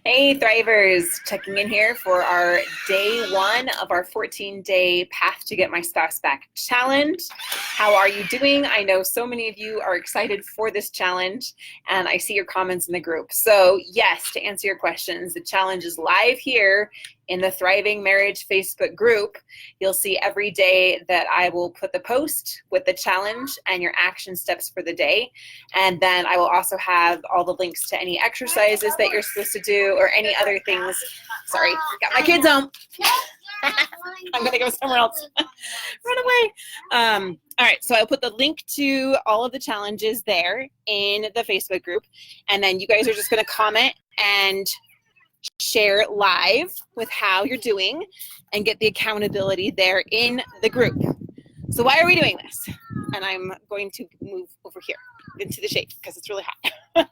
Hey Thrivers, checking in here for our day one of our 14-day Path to Get My Spouse Back challenge. How are you doing? I know so many of you are excited for this challenge, and I see your comments in the group. So yes, to answer your questions, the challenge is live here in the Thriving Marriage Facebook group. You'll see every day that I will put the post with the challenge and your action steps for the day. And then I will also have all the links to any exercises that you're supposed to do or any other things. Sorry, got my kids home. I'm gonna go somewhere else. Run away. All right, so I'll put the link to all of the challenges there in the Facebook group. And then you guys are just gonna comment and share live with how you're doing and get the accountability there in the group. So why are we doing this? And I'm going to move over here into the shade because it's really hot.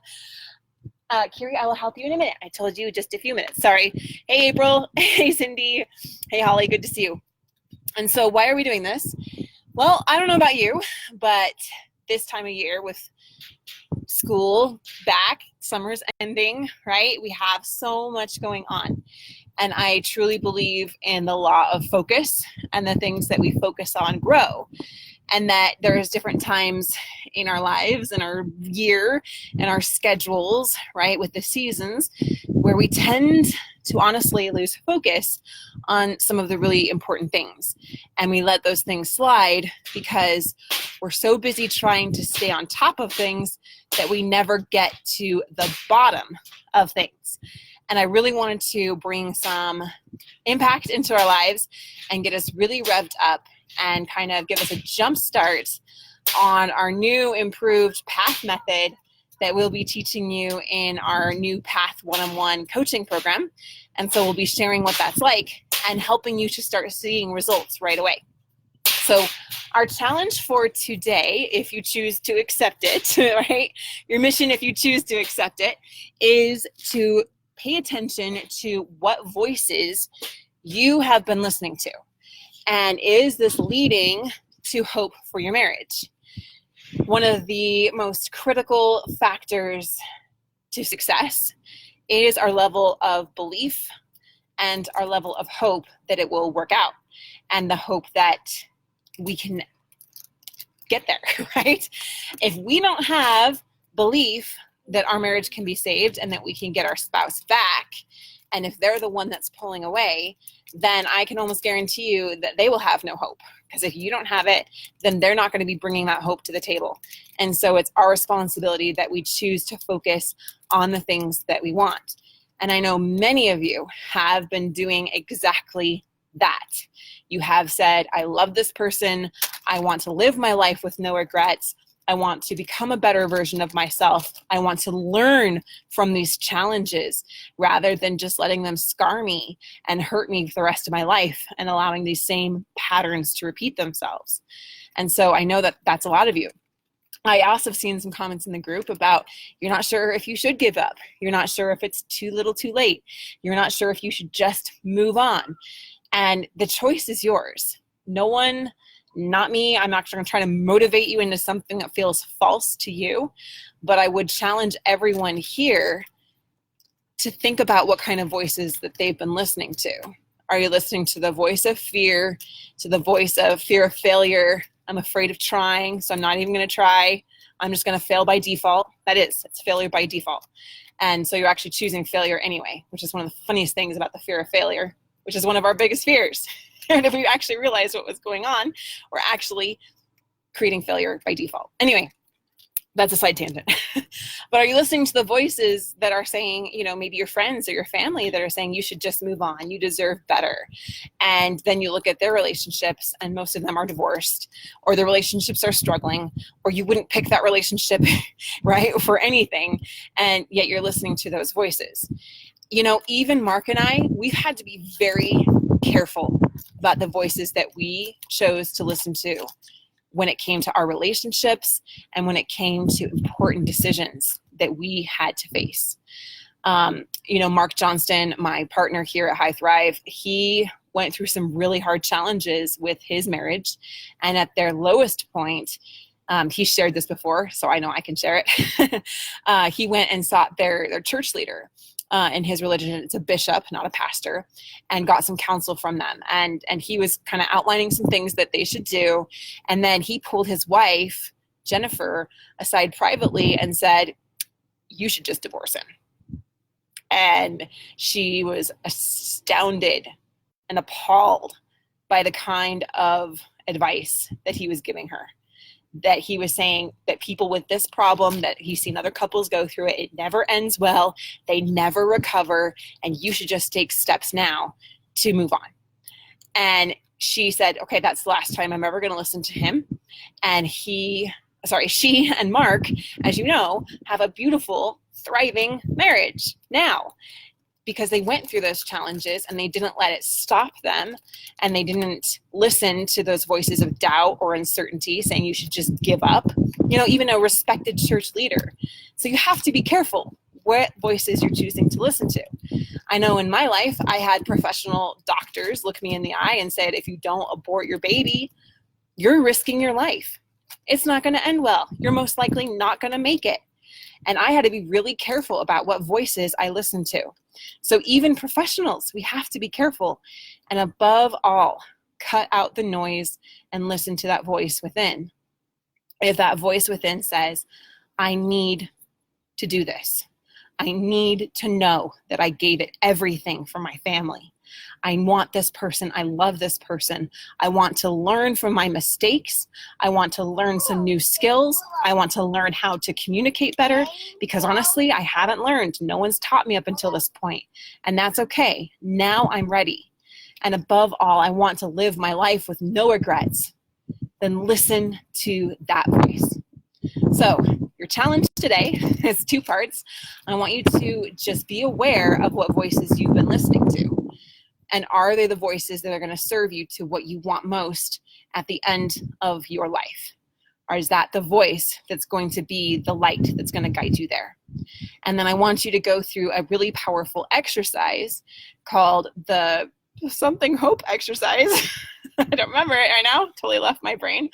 Kiri, I will help you in a minute. I told you just a few minutes. Sorry. Hey, April. Hey, Cindy. Hey, Holly. Good to see you. And so why are we doing this? Well, I don't know about you, but this time of year with school back, summer's ending, right? We have so much going on. And I truly believe in the law of focus, and the things that we focus on grow. And that there's different times in our lives and our year and our schedules, right, with the seasons, where we tend to honestly lose focus on some of the really important things. And we let those things slide because we're so busy trying to stay on top of things that we never get to the bottom of things. And I really wanted to bring some impact into our lives and get us really revved up and kind of give us a jump start on our new improved path method that we'll be teaching you in our new Path one-on-one coaching program. And so we'll be sharing what that's like and helping you to start seeing results right away. So our challenge for today, if you choose to accept it, right? Your mission, if you choose to accept it, is to pay attention to what voices you have been listening to. And is this leading to hope for your marriage? One of the most critical factors to success is our level of belief and our level of hope that it will work out, and the hope that we can get there, right? If we don't have belief that our marriage can be saved and that we can get our spouse back, and if they're the one that's pulling away, then I can almost guarantee you that they will have no hope. Because if you don't have it, then they're not going to be bringing that hope to the table. And so it's our responsibility that we choose to focus on the things that we want. And I know many of you have been doing exactly that. You have said, I love this person. I want to live my life with no regrets. I want to become a better version of myself. I want to learn from these challenges rather than just letting them scar me and hurt me for the rest of my life and allowing these same patterns to repeat themselves. And so I know that that's a lot of you. I also have seen some comments in the group about you're not sure if you should give up. You're not sure if it's too little too late. You're not sure if you should just move on. And the choice is yours. No one, not me, I'm not going to try to motivate you into something that feels false to you, but I would challenge everyone here to think about what kind of voices that they've been listening to. Are you listening to the voice of fear, to the voice of fear of failure? I'm afraid of trying, so I'm not even going to try. I'm just going to fail by default. It's failure by default. And so you're actually choosing failure anyway, which is one of the funniest things about the fear of failure, which is one of our biggest fears. And if we actually realized what was going on, we're actually creating failure by default. Anyway, that's a side tangent. But are you listening to the voices that are saying, maybe your friends or your family that are saying you should just move on, you deserve better? And then you look at their relationships and most of them are divorced, or the relationships are struggling, or you wouldn't pick that relationship, right, for anything. And yet you're listening to those voices. Even Mark and I, we've had to be very careful about the voices that we chose to listen to when it came to our relationships and when it came to important decisions that we had to face. Mark Johnston, my partner here at High Thrive, he went through some really hard challenges with his marriage. And at their lowest point, he shared this before, so I know I can share it. He went and sought their church leader in his religion. It's a bishop, not a pastor, and got some counsel from them. And he was kind of outlining some things that they should do. And then he pulled his wife, Jennifer, aside privately and said, you should just divorce him. And she was astounded and appalled by the kind of advice that he was giving her. That he was saying that people with this problem, that he's seen other couples go through it, it never ends well, they never recover, and you should just take steps now to move on. And she said, okay, that's the last time I'm ever going to listen to him. And she and Mark, as you know, have a beautiful, thriving marriage now, because they went through those challenges and they didn't let it stop them, and they didn't listen to those voices of doubt or uncertainty saying you should just give up, even a respected church leader. So you have to be careful what voices you're choosing to listen to. I know in my life, I had professional doctors look me in the eye and said, if you don't abort your baby, you're risking your life. It's not going to end well. You're most likely not going to make it. And I had to be really careful about what voices I listened to. So even professionals, we have to be careful. And above all, cut out the noise and listen to that voice within. If that voice within says, I need to do this. I need to know that I gave it everything for my family. I want this person. I love this person. I want to learn from my mistakes. I want to learn some new skills. I want to learn how to communicate better, because honestly, I haven't learned. No one's taught me up until this point, and that's okay. Now I'm ready. And above all, I want to live my life with no regrets. Then listen to that voice. So your challenge today is 2 parts. I want you to just be aware of what voices you've been listening to. And are they the voices that are going to serve you to what you want most at the end of your life? Or is that the voice that's going to be the light that's going to guide you there? And then I want you to go through a really powerful exercise called the something hope exercise. I don't remember it right now. Totally left my brain.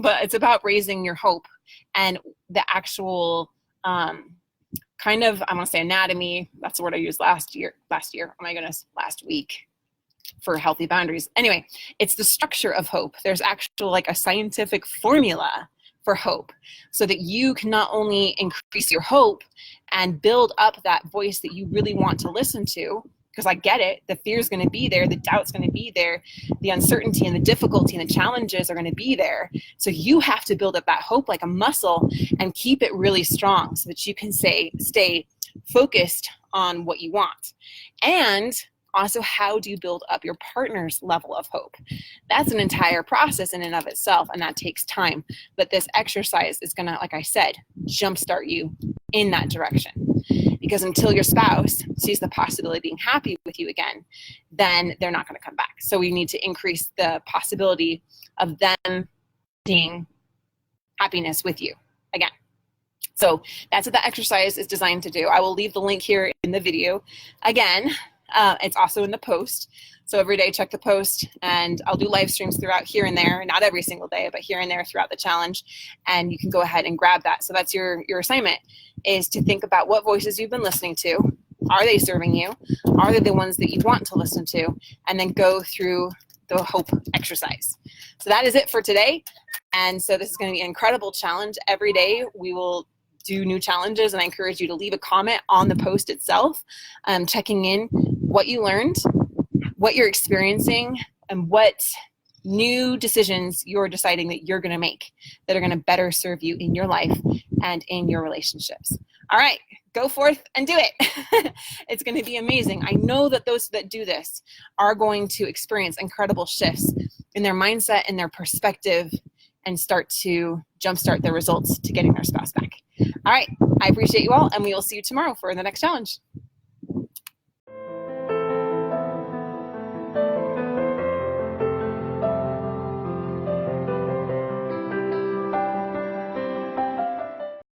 But it's about raising your hope and the actual kind of, I want to say anatomy. That's the word I used last year. Oh my goodness, last week. For healthy boundaries. Anyway, it's the structure of hope. There's actual like a scientific formula for hope, so that you can not only increase your hope and build up that voice that you really want to listen to, because I get it, the fear is going to be there, the doubt's going to be there, the uncertainty and the difficulty and the challenges are going to be there. So you have to build up that hope like a muscle and keep it really strong so that you can stay focused on what you want. And also, how do you build up your partner's level of hope? That's an entire process in and of itself, and that takes time. But this exercise is going to, like I said, jumpstart you in that direction. Because until your spouse sees the possibility of being happy with you again, then they're not going to come back. So we need to increase the possibility of them seeing happiness with you again. So that's what the exercise is designed to do. I will leave the link here in the video. Again, it's also in the post. So every day check the post, and I'll do live streams throughout here and there, not every single day, but here and there throughout the challenge. And you can go ahead and grab that. So that's your assignment, is to think about what voices you've been listening to. Are they serving you? Are they the ones that you want to listen to? And then go through the hope exercise. So that is it for today. And so this is going to be an incredible challenge. Every day we will do new challenges, and I encourage you to leave a comment on the post itself, checking in what you learned, what you're experiencing, and what new decisions you're deciding that you're going to make that are going to better serve you in your life and in your relationships. All right, go forth and do it. It's going to be amazing. I know that those that do this are going to experience incredible shifts in their mindset, in their perspective, and start to jumpstart their results to getting their spouse back. All right, I appreciate you all, and we will see you tomorrow for the next challenge.